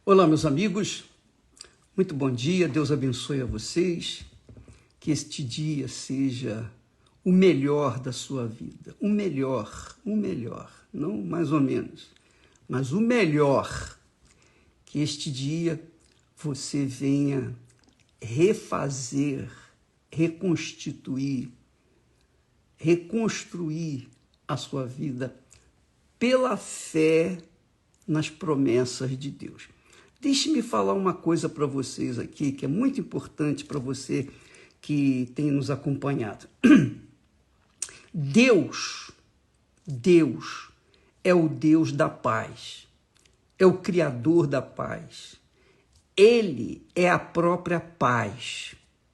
Olá, meus amigos, muito bom dia, Deus abençoe a vocês, que este dia seja o melhor da sua vida, o melhor, não mais ou menos, mas o melhor, que este dia você venha refazer, reconstituir, reconstruir a sua vida pela fé nas promessas de Deus. Deixe-me falar uma coisa para vocês aqui, que é muito importante para você que tem nos acompanhado. Deus é o Deus da paz, é o Criador da paz. Ele é a própria paz.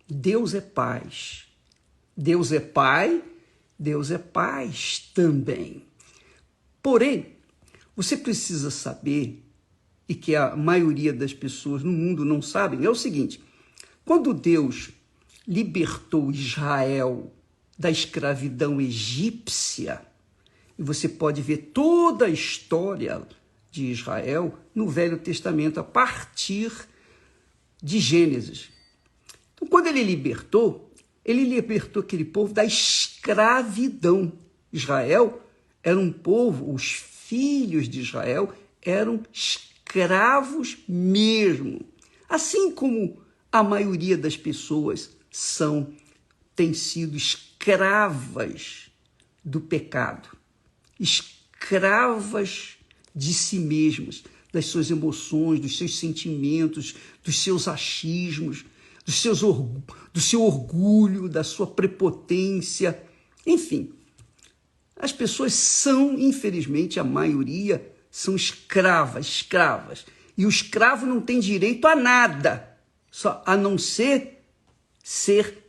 Deus é paz. Deus é Pai, Deus é paz também. Porém, você precisa saber, e que a maioria das pessoas no mundo não sabem, é o seguinte: quando Deus libertou Israel da escravidão egípcia, e você pode ver toda a história de Israel no Velho Testamento, a partir de Gênesis. Então, quando ele libertou aquele povo da escravidão. Israel era um povo, os filhos de Israel eram escravos mesmo, assim como a maioria das pessoas têm sido escravas do pecado, escravas de si mesmas, das suas emoções, dos seus sentimentos, dos seus achismos, do seu orgulho, da sua prepotência, enfim. As pessoas são, infelizmente, a maioria são escravas. E o escravo não tem direito a nada, só a não ser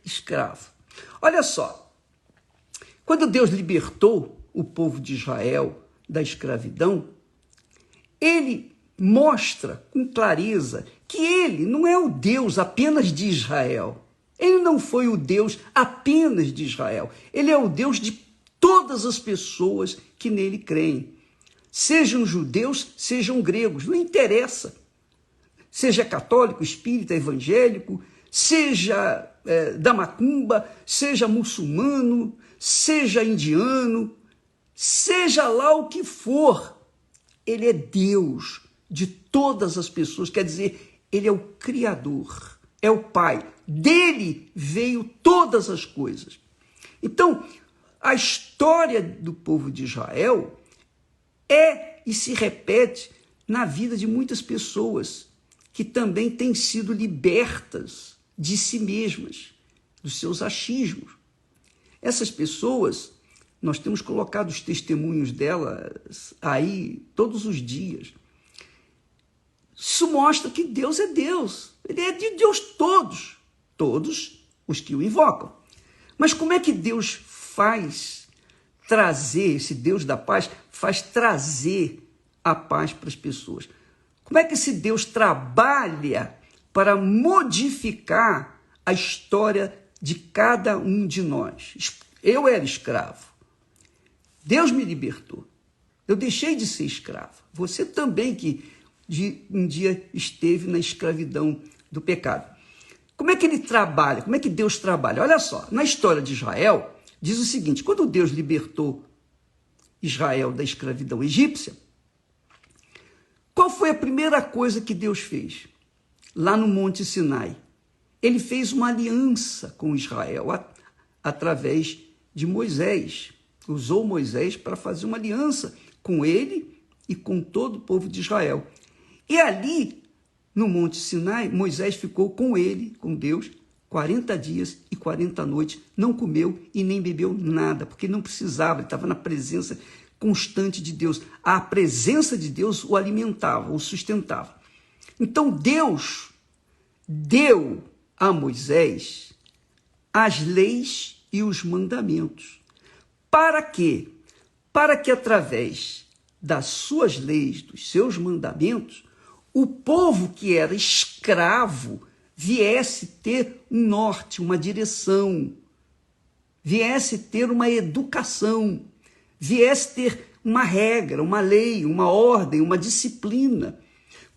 escravo. Olha só, quando Deus libertou o povo de Israel da escravidão, ele mostra com clareza que ele não é o Deus apenas de Israel. Ele não foi o Deus apenas de Israel. Ele é o Deus de todas as pessoas que nele creem. Sejam judeus, sejam gregos, não interessa. Seja católico, espírita, evangélico, seja da macumba, seja muçulmano, seja indiano, seja lá o que for, ele é Deus de todas as pessoas, quer dizer, ele é o Criador, é o Pai, dele veio todas as coisas. Então, a história do povo de Israel é e se repete na vida de muitas pessoas que também têm sido libertas de si mesmas, dos seus achismos. Essas pessoas, nós temos colocado os testemunhos delas aí todos os dias. Isso mostra que Deus é Deus. Ele é de Deus todos os que o invocam. Mas como é que Deus faz trazer, esse Deus da paz, faz trazer a paz para as pessoas? Como é que esse Deus trabalha para modificar a história de cada um de nós? Eu era escravo. Deus me libertou. Eu deixei de ser escravo. Você também que um dia esteve na escravidão do pecado. Como é que ele trabalha? Como é que Deus trabalha? Olha só, na história de Israel, diz o seguinte: quando Deus libertou Israel da escravidão egípcia, qual foi a primeira coisa que Deus fez? Lá no Monte Sinai, ele fez uma aliança com Israel através de Moisés. Usou Moisés para fazer uma aliança com ele e com todo o povo de Israel. E ali, no Monte Sinai, Moisés ficou com ele, com Deus, 40 dias e 40 noites, não comeu e nem bebeu nada, porque não precisava, ele estava na presença constante de Deus. A presença de Deus o alimentava, o sustentava. Então Deus deu a Moisés as leis e os mandamentos. Para quê? Para que através das suas leis, dos seus mandamentos, o povo que era escravo viesse ter um norte, uma direção, viesse ter uma educação, viesse ter uma regra, uma lei, uma ordem, uma disciplina.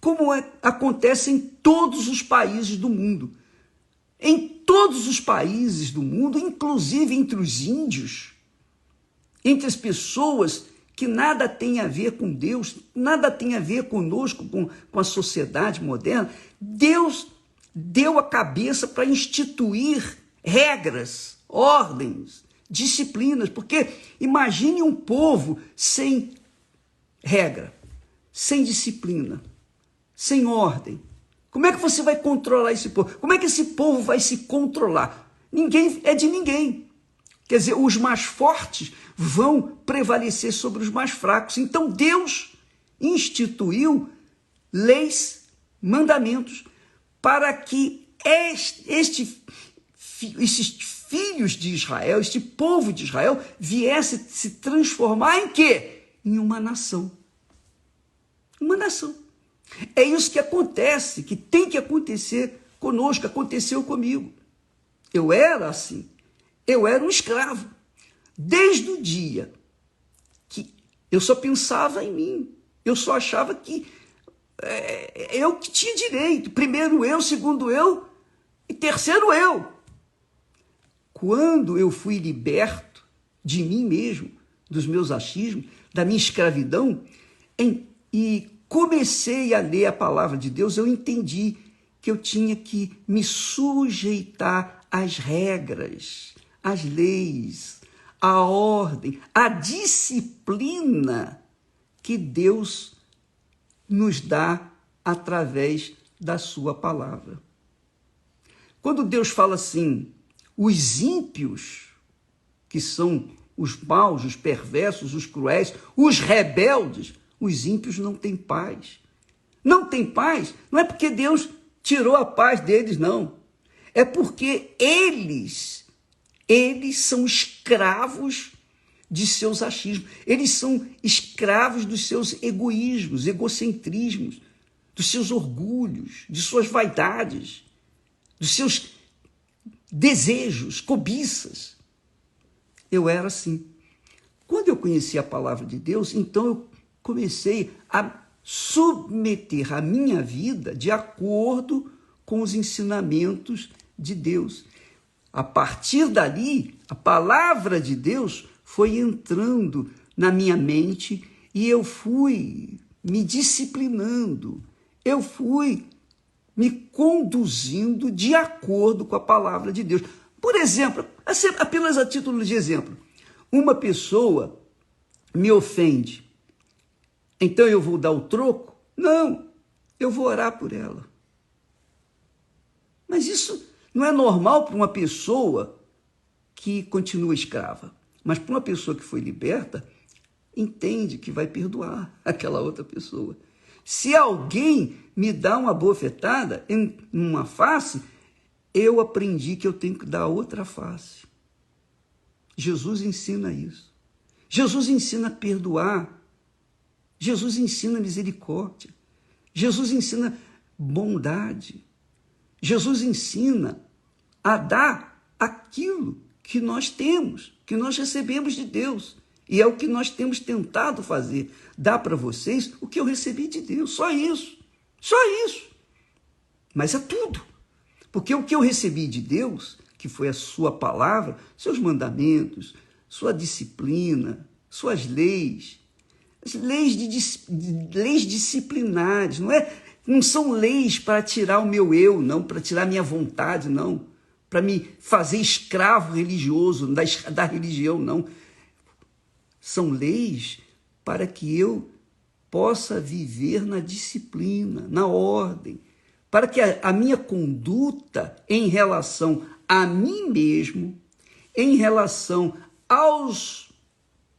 como acontece em todos os países do mundo. Em todos os países do mundo, inclusive entre os índios, entre as pessoas que nada tem a ver com Deus, nada tem a ver conosco, com a sociedade moderna, Deus deu a cabeça para instituir regras, ordens, disciplinas, porque imagine um povo sem regra, sem disciplina, sem ordem. Como é que você vai controlar esse povo? Como é que esse povo vai se controlar? Ninguém é de ninguém. Quer dizer, os mais fortes vão prevalecer sobre os mais fracos. Então Deus instituiu leis, mandamentos, para que esses filhos de Israel, este povo de Israel, viesse se transformar em quê? Em uma nação. Uma nação. É isso que acontece, que tem que acontecer conosco, aconteceu comigo. Eu era assim, eu era um escravo. Desde o dia que eu só pensava em mim, eu só achava que eu que tinha direito, primeiro eu, segundo eu e terceiro eu. Quando eu fui liberto de mim mesmo, dos meus achismos, da minha escravidão, e comecei a ler a palavra de Deus, eu entendi que eu tinha que me sujeitar às regras, às leis, à ordem, à disciplina que Deus nos dá através da sua palavra. Quando Deus fala assim, os ímpios, que são os maus, os perversos, os cruéis, os rebeldes, os ímpios não têm paz. Não têm paz, não é porque Deus tirou a paz deles, não. É porque eles são escravos de seus achismos. Eles são escravos dos seus egoísmos, egocentrismos, dos seus orgulhos, de suas vaidades, dos seus desejos, cobiças. Eu era assim. Quando eu conheci a palavra de Deus, então eu comecei a submeter a minha vida de acordo com os ensinamentos de Deus. A partir dali, a palavra de Deus foi entrando na minha mente e eu fui me disciplinando, eu fui me conduzindo de acordo com a palavra de Deus. Por exemplo, apenas a título de exemplo, uma pessoa me ofende, então eu vou dar o troco? Não, eu vou orar por ela. Mas isso não é normal para uma pessoa que continua escrava. Mas para uma pessoa que foi liberta, entende que vai perdoar aquela outra pessoa. Se alguém me dá uma bofetada em uma face, eu aprendi que eu tenho que dar outra face. Jesus ensina isso. Jesus ensina a perdoar. Jesus ensina misericórdia. Jesus ensina bondade. Jesus ensina a dar aquilo que nós temos, que nós recebemos de Deus. E é o que nós temos tentado fazer. Dar para vocês o que eu recebi de Deus. Só isso. Só isso. Mas é tudo. Porque o que eu recebi de Deus, que foi a sua palavra, seus mandamentos, sua disciplina, suas leis, as leis disciplinares, não são leis para tirar o meu eu, não, para tirar a minha vontade, não, para me fazer escravo religioso da religião, não. São leis para que eu possa viver na disciplina, na ordem, para que a minha conduta em relação a mim mesmo, em relação aos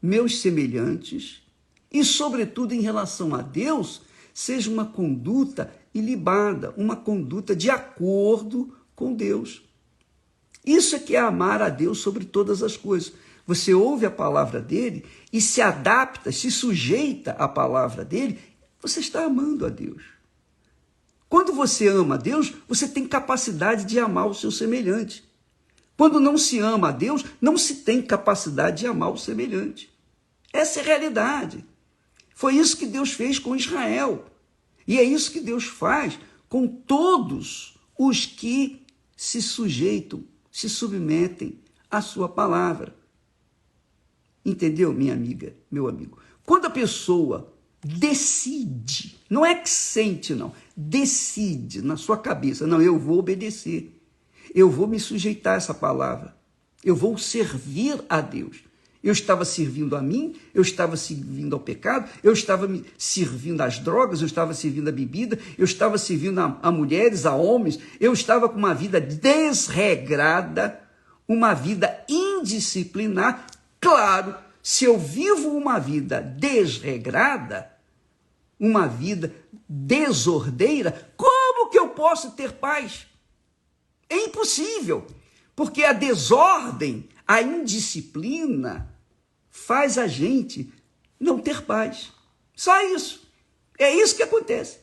meus semelhantes e, sobretudo, em relação a Deus, seja uma conduta ilibada, uma conduta de acordo com Deus. Isso é que é amar a Deus sobre todas as coisas. Você ouve a palavra dele e se adapta, se sujeita à palavra dele, você está amando a Deus. Quando você ama a Deus, você tem capacidade de amar o seu semelhante. Quando não se ama a Deus, não se tem capacidade de amar o semelhante. Essa é a realidade. Foi isso que Deus fez com Israel. E é isso que Deus faz com todos os que se sujeitam, se submetem à sua palavra. Entendeu, minha amiga, meu amigo? Quando a pessoa decide, não é que sente, não, decide na sua cabeça, não, eu vou obedecer, eu vou me sujeitar a essa palavra, eu vou servir a Deus. Eu estava servindo a mim, eu estava servindo ao pecado, eu estava me servindo às drogas, eu estava servindo à bebida, eu estava servindo a mulheres, a homens, eu estava com uma vida desregrada, uma vida indisciplinar. Claro, se eu vivo uma vida desregrada, uma vida desordeira, como que eu posso ter paz? É impossível, porque a desordem, a indisciplina faz a gente não ter paz. Só isso. É isso que acontece.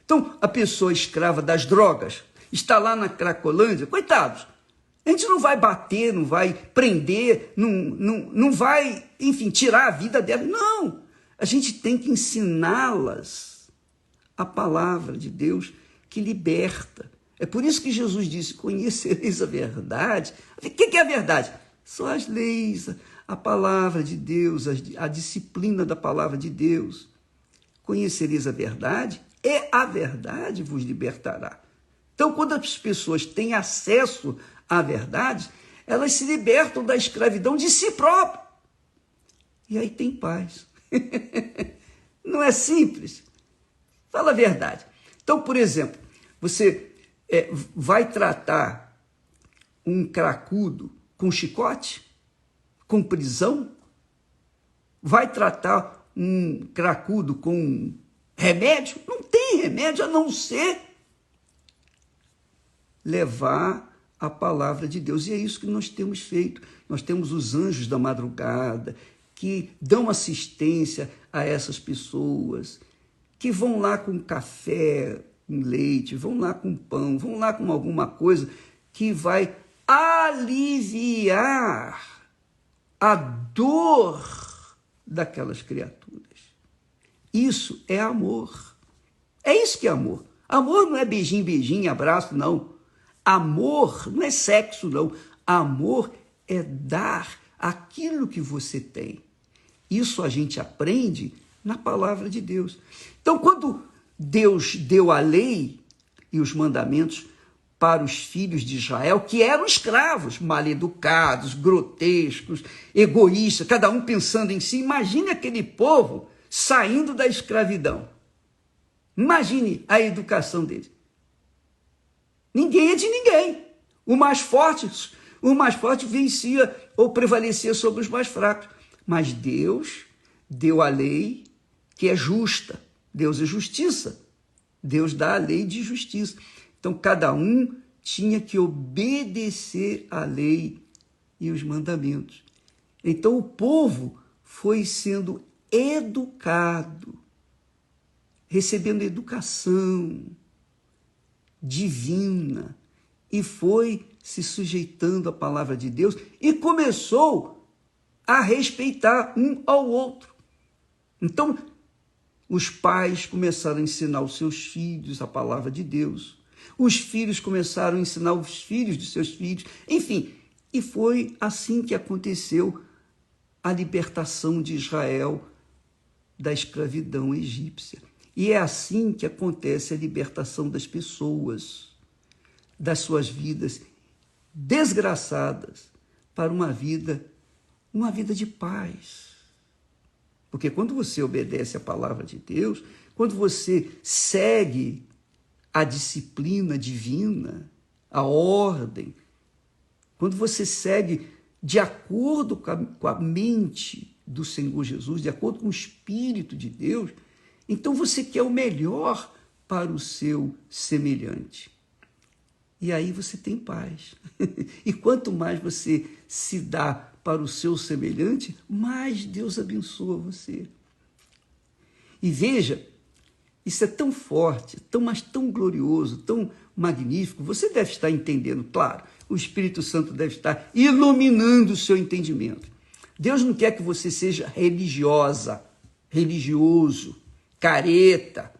Então, a pessoa escrava das drogas está lá na Cracolândia, coitados, a gente não vai bater, não vai prender, não vai, enfim, tirar a vida dela. Não, a gente tem que ensiná-las a palavra de Deus que liberta. É por isso que Jesus disse, conhecereis a verdade. O que é a verdade? São as leis, a palavra de Deus, a disciplina da palavra de Deus. Conhecereis a verdade, e a verdade vos libertará. Então, quando as pessoas têm acesso à verdade, elas se libertam da escravidão de si próprias. E aí tem paz. Não é simples? Fala a verdade. Então, por exemplo, você vai tratar um cracudo com chicote? Com prisão? Vai tratar um cracudo com remédio? Não tem remédio a não ser levar a palavra de Deus. E é isso que nós temos feito. Nós temos os anjos da madrugada que dão assistência a essas pessoas, que vão lá com café, com leite, vão lá com pão, vão lá com alguma coisa que vai aliviar a dor daquelas criaturas. Isso é amor. É isso que é amor. Amor não é beijinho, beijinho, abraço, não. Amor não é sexo, não. Amor é dar aquilo que você tem. Isso a gente aprende na palavra de Deus. Então, quando Deus deu a lei e os mandamentos para os filhos de Israel, que eram escravos, mal-educados, grotescos, egoístas, cada um pensando em si, imagine aquele povo saindo da escravidão. Imagine a educação deles. Ninguém é de ninguém. O mais forte vencia ou prevalecia sobre os mais fracos. Mas Deus deu a lei que é justa. Deus é justiça. Deus dá a lei de justiça. Então, cada um tinha que obedecer à lei e os mandamentos. Então, o povo foi sendo educado, recebendo educação divina, e foi se sujeitando à palavra de Deus e começou a respeitar um ao outro. Então, os pais começaram a ensinar os seus filhos a palavra de Deus. Os filhos começaram a ensinar os filhos de seus filhos. Enfim, e foi assim que aconteceu a libertação de Israel da escravidão egípcia. E é assim que acontece a libertação das pessoas, das suas vidas desgraçadas, para uma vida de paz. Porque quando você obedece à palavra de Deus, quando você segue a disciplina divina, a ordem, quando você segue de acordo com a mente do Senhor Jesus, de acordo com o Espírito de Deus, então você quer o melhor para o seu semelhante. E aí você tem paz. E quanto mais você se dá para o seu semelhante, mais Deus abençoa você. E veja, isso é tão forte, mas tão glorioso, tão magnífico. Você deve estar entendendo, claro. O Espírito Santo deve estar iluminando o seu entendimento. Deus não quer que você seja religiosa, religioso, careta.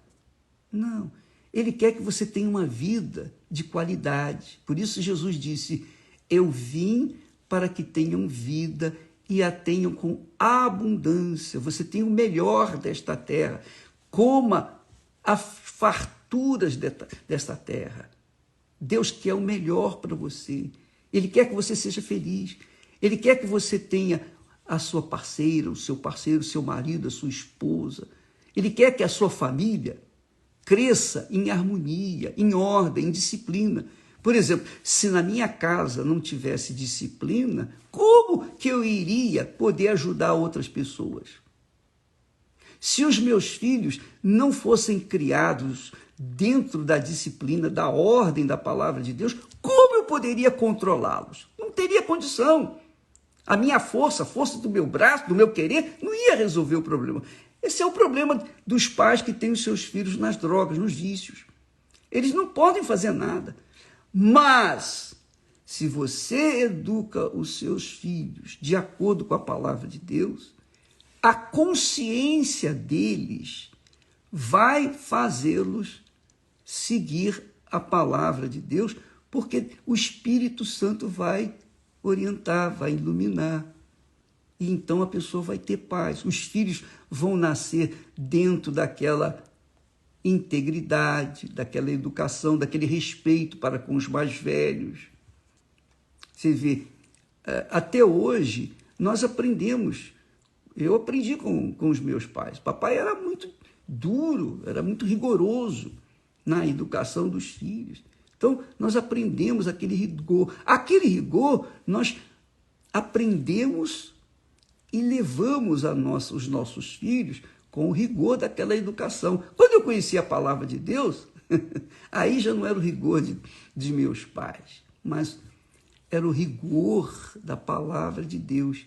Não. Ele quer que você tenha uma vida de qualidade. Por isso Jesus disse, eu vim para que tenham vida e a tenham com abundância. Você tem o melhor desta terra. Coma as farturas desta terra. Deus quer o melhor para você. Ele quer que você seja feliz. Ele quer que você tenha a sua parceira, o seu parceiro, o seu marido, a sua esposa. Ele quer que a sua família cresça em harmonia, em ordem, em disciplina. Por exemplo, se na minha casa não tivesse disciplina, como que eu iria poder ajudar outras pessoas? Se os meus filhos não fossem criados dentro da disciplina, da ordem da palavra de Deus, como eu poderia controlá-los? Não teria condição. A minha força, a força do meu braço, do meu querer, não ia resolver o problema. Esse é o problema dos pais que têm os seus filhos nas drogas, nos vícios. Eles não podem fazer nada. Mas, se você educa os seus filhos de acordo com a palavra de Deus, a consciência deles vai fazê-los seguir a palavra de Deus, porque o Espírito Santo vai orientar, vai iluminar. E então a pessoa vai ter paz. Os filhos vão nascer dentro daquela integridade, daquela educação, daquele respeito para com os mais velhos. Você vê, até hoje nós aprendemos, eu aprendi com os meus pais. Papai era muito duro, era muito rigoroso na educação dos filhos. Então, nós aprendemos aquele rigor. Aquele rigor, nós aprendemos e levamos os nossos filhos com o rigor daquela educação. Quando eu conheci a palavra de Deus, aí já não era o rigor de meus pais, mas era o rigor da palavra de Deus,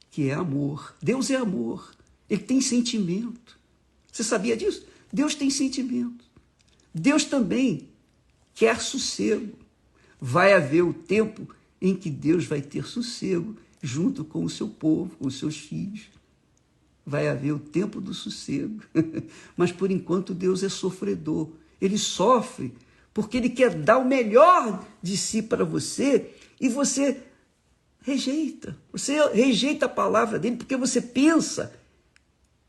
que é amor. Deus é amor, ele tem sentimento. Você sabia disso? Deus tem sentimento. Deus também quer sossego. Vai haver o tempo em que Deus vai ter sossego junto com o seu povo, com os seus filhos. Vai haver o tempo do sossego. Mas, por enquanto, Deus é sofredor. Ele sofre porque ele quer dar o melhor de si para você e você rejeita. Você rejeita a palavra dele porque você pensa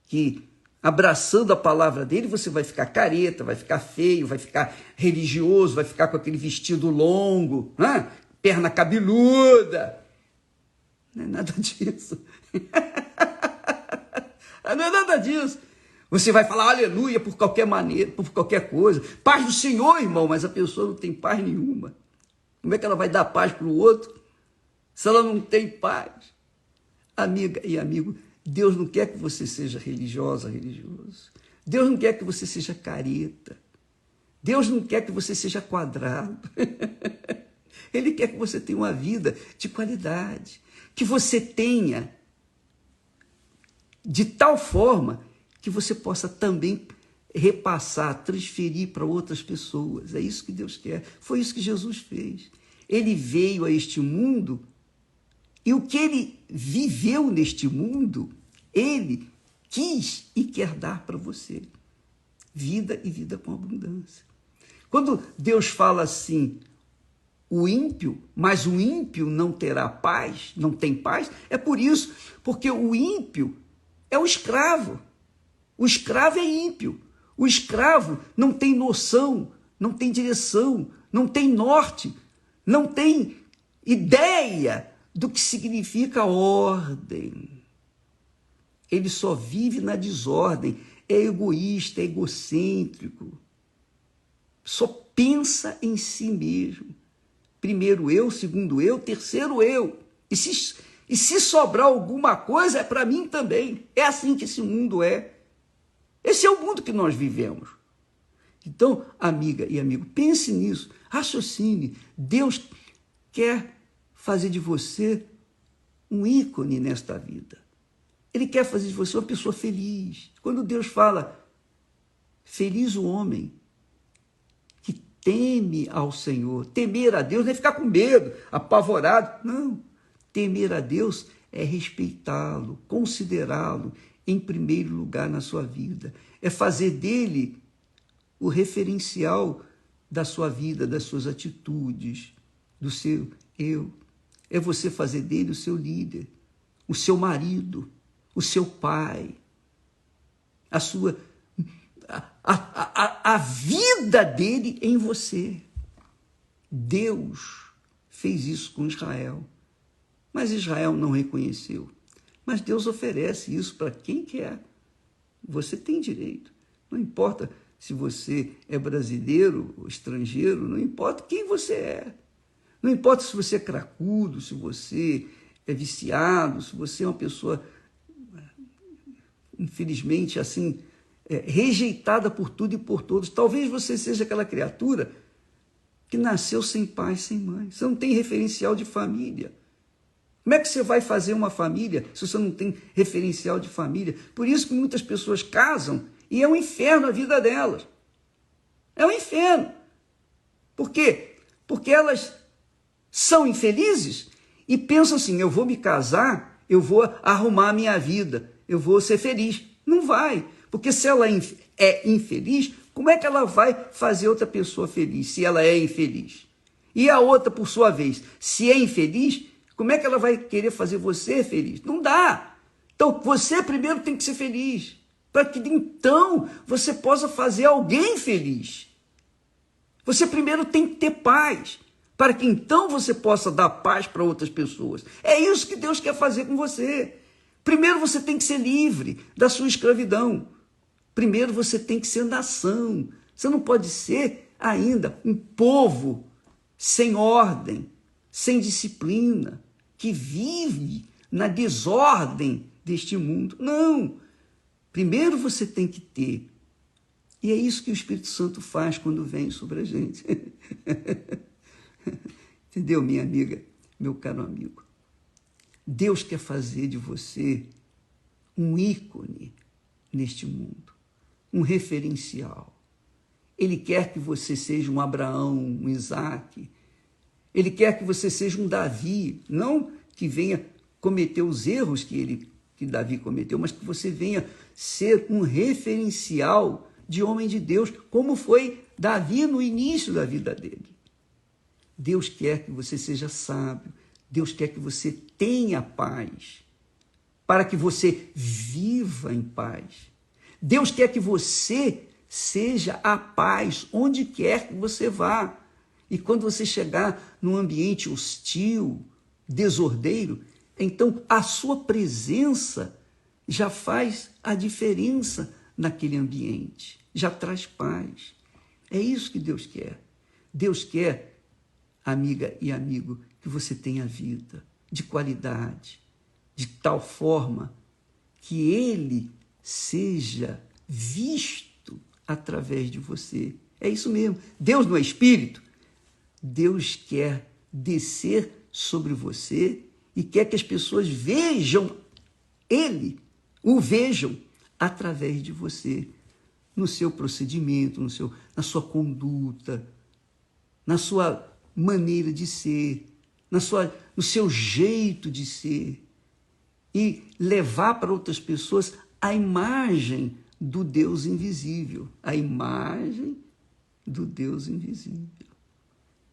que, abraçando a palavra dele, você vai ficar careta, vai ficar feio, vai ficar religioso, vai ficar com aquele vestido longo, né? Perna cabeluda. Não é nada disso. Não é nada disso. Você vai falar aleluia por qualquer maneira, por qualquer coisa. Paz do Senhor, irmão, mas a pessoa não tem paz nenhuma. Como é que ela vai dar paz para o outro se ela não tem paz? Amiga e amigo, Deus não quer que você seja religiosa, religioso. Deus não quer que você seja careta. Deus não quer que você seja quadrado. Ele quer que você tenha uma vida de qualidade, que você tenha de tal forma que você possa também repassar, transferir para outras pessoas. É isso que Deus quer. Foi isso que Jesus fez. Ele veio a este mundo e o que ele viveu neste mundo, ele quis e quer dar para você. Vida e vida com abundância. Quando Deus fala assim, o ímpio, mas o ímpio não terá paz, não tem paz, é por isso, porque o ímpio é o escravo. O escravo é ímpio. O escravo não tem noção, não tem direção, não tem norte, não tem ideia do que significa ordem. Ele só vive na desordem, é egoísta, é egocêntrico. Só pensa em si mesmo. Primeiro eu, segundo eu, terceiro eu. E se sobrar alguma coisa, é para mim também. É assim que esse mundo é. Esse é o mundo que nós vivemos. Então, amiga e amigo, pense nisso, raciocine. Deus quer fazer de você um ícone nesta vida. Ele quer fazer de você uma pessoa feliz. Quando Deus fala, feliz o homem que teme ao Senhor. Temer a Deus não é ficar com medo, apavorado. Não. Temer a Deus é respeitá-lo, considerá-lo em primeiro lugar na sua vida. É fazer dele o referencial da sua vida, das suas atitudes, do seu eu. É você fazer dele o seu líder, o seu marido, o seu pai, a vida dele em você. Deus fez isso com Israel, mas Israel não reconheceu. Mas Deus oferece isso para quem quer. Você tem direito. Não importa se você é brasileiro ou estrangeiro, não importa quem você é. Não importa se você é cracudo, se você é viciado, se você é uma pessoa, infelizmente, assim, rejeitada por tudo e por todos. Talvez você seja aquela criatura que nasceu sem pai, sem mãe. Você não tem referencial de família. Como é que você vai fazer uma família se você não tem referencial de família? Por isso que muitas pessoas casam e é um inferno a vida delas. É um inferno. Por quê? Porque elas são infelizes e pensam assim, eu vou me casar, eu vou arrumar a minha vida, eu vou ser feliz. Não vai, porque se ela é infeliz, como é que ela vai fazer outra pessoa feliz, se ela é infeliz? E a outra, por sua vez, se é infeliz, como é que ela vai querer fazer você feliz? Não dá. Então, você primeiro tem que ser feliz, para que então você possa fazer alguém feliz. Você primeiro tem que ter paz, para que então você possa dar paz para outras pessoas. É isso que Deus quer fazer com você. Primeiro você tem que ser livre da sua escravidão. Primeiro você tem que ser nação. Você não pode ser ainda um povo sem ordem, sem disciplina, que vive na desordem deste mundo. Não. Primeiro você tem que ter. E é isso que o Espírito Santo faz quando vem sobre a gente. Entendeu, minha amiga, meu caro amigo? Deus quer fazer de você um ícone neste mundo, um referencial. Ele quer que você seja um Abraão, um Isaac. Ele quer que você seja um Davi, não que venha cometer os erros que Davi cometeu, mas que você venha ser um referencial de homem de Deus, como foi Davi no início da vida dele. Deus quer que você seja sábio, Deus quer que você tenha paz, para que você viva em paz. Deus quer que você seja a paz onde quer que você vá. E quando você chegar num ambiente hostil, desordeiro, então a sua presença já faz a diferença naquele ambiente, já traz paz. É isso que Deus quer. Deus quer, amiga e amigo, que você tenha vida de qualidade, de tal forma que Ele seja visto através de você. É isso mesmo. Deus não é espírito. Deus quer descer sobre você e quer que as pessoas vejam Ele, o vejam através de você, no seu procedimento, na sua conduta, na sua maneira de ser, no seu jeito de ser, e levar para outras pessoas a imagem do Deus invisível, a imagem do Deus invisível.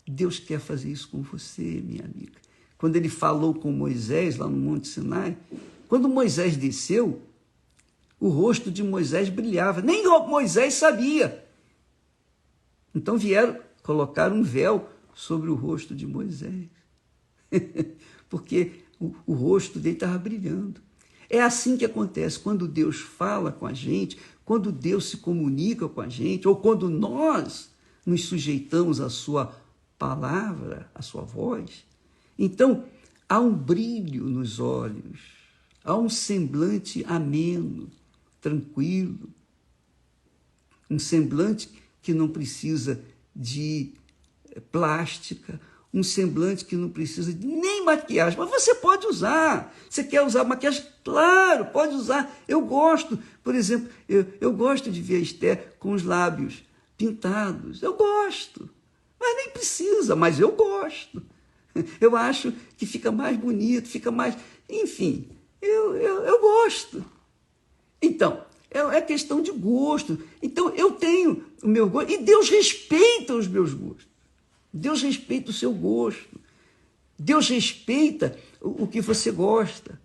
Deus quer fazer isso com você, minha amiga. Quando ele falou com Moisés lá no Monte Sinai, quando Moisés desceu, o rosto de Moisés brilhava. Nem Moisés sabia. Então vieram colocar um véu sobre o rosto de Moisés. Porque o rosto dele estava brilhando. É assim que acontece quando Deus fala com a gente, quando Deus se comunica com a gente, ou quando nós nos sujeitamos à sua palavra, à sua voz. Então, há um brilho nos olhos, há um semblante ameno, tranquilo, um semblante que não precisa de plástica, um semblante que não precisa de nem maquiagem, mas você pode usar. Você quer usar maquiagem? Claro, pode usar. Eu gosto, por exemplo, eu gosto de ver a Esther com os lábios pintados. Eu gosto, mas nem precisa, mas eu gosto. Eu acho que fica mais bonito, fica mais... Enfim, eu gosto. Então, é questão de gosto. Então, eu tenho o meu gosto. E Deus respeita os meus gostos. Deus respeita o seu gosto. Deus respeita o que você gosta.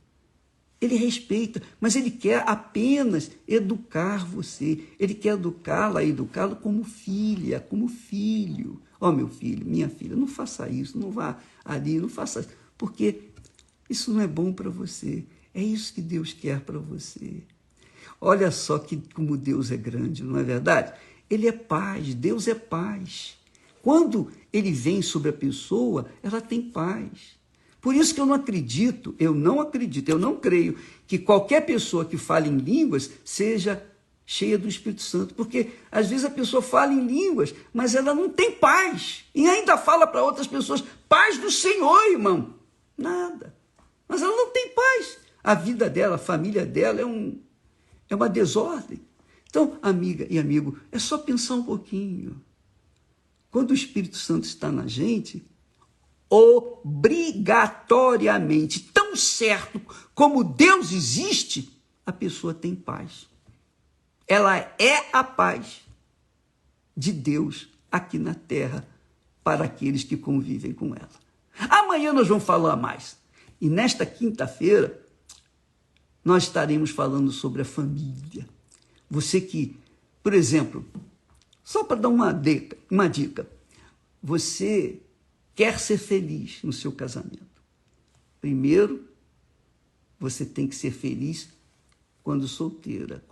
Ele respeita, mas ele quer apenas educar você. Ele quer educá-lo como filha, como filho. Ó, meu filho, minha filha, não faça isso, não vá ali, não faça isso, porque isso não é bom para você. É isso que Deus quer para você. Olha só como Deus é grande, não é verdade? Ele é paz, Deus é paz. Quando ele vem sobre a pessoa, ela tem paz. Por isso que eu não creio que qualquer pessoa que fale em línguas seja cheia do Espírito Santo. Porque às vezes a pessoa fala em línguas, mas ela não tem paz. E ainda fala para outras pessoas, paz do Senhor, irmão. Nada. Mas ela não tem paz. A vida dela, a família dela é uma desordem. Então, amiga e amigo, é só pensar um pouquinho. Quando o Espírito Santo está na gente, obrigatoriamente, tão certo como Deus existe, a pessoa tem paz. Ela é a paz de Deus aqui na terra para aqueles que convivem com ela. Amanhã nós vamos falar mais. E nesta quinta-feira, nós estaremos falando sobre a família. Você que, por exemplo, só para dar uma dica, você quer ser feliz no seu casamento. Primeiro, você tem que ser feliz quando solteiro.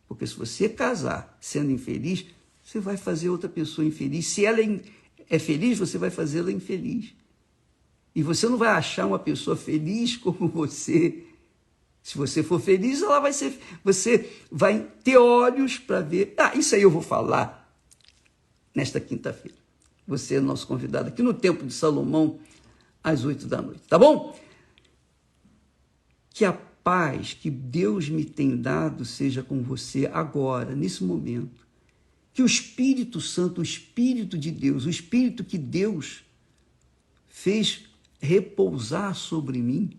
Porque se você casar sendo infeliz, você vai fazer outra pessoa infeliz. Se ela é feliz, você vai fazê-la infeliz. E você não vai achar uma pessoa feliz como você. Se você for feliz, você vai ter olhos para ver. Isso aí eu vou falar nesta quinta-feira. Você é nosso convidado aqui no Templo de Salomão, às 20h, tá bom? Que a paz que Deus me tem dado seja com você agora, nesse momento. Que o Espírito Santo, o Espírito de Deus, o Espírito que Deus fez repousar sobre mim,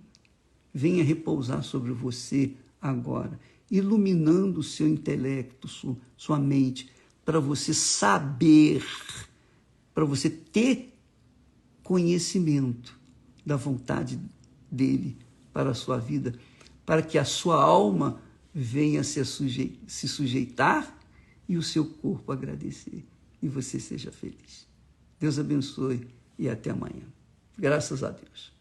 venha repousar sobre você agora, iluminando o seu intelecto, sua mente, para você saber, para você ter conhecimento da vontade dele para a sua vida, para que a sua alma venha se sujeitar e o seu corpo agradecer, e você seja feliz. Deus abençoe e até amanhã. Graças a Deus.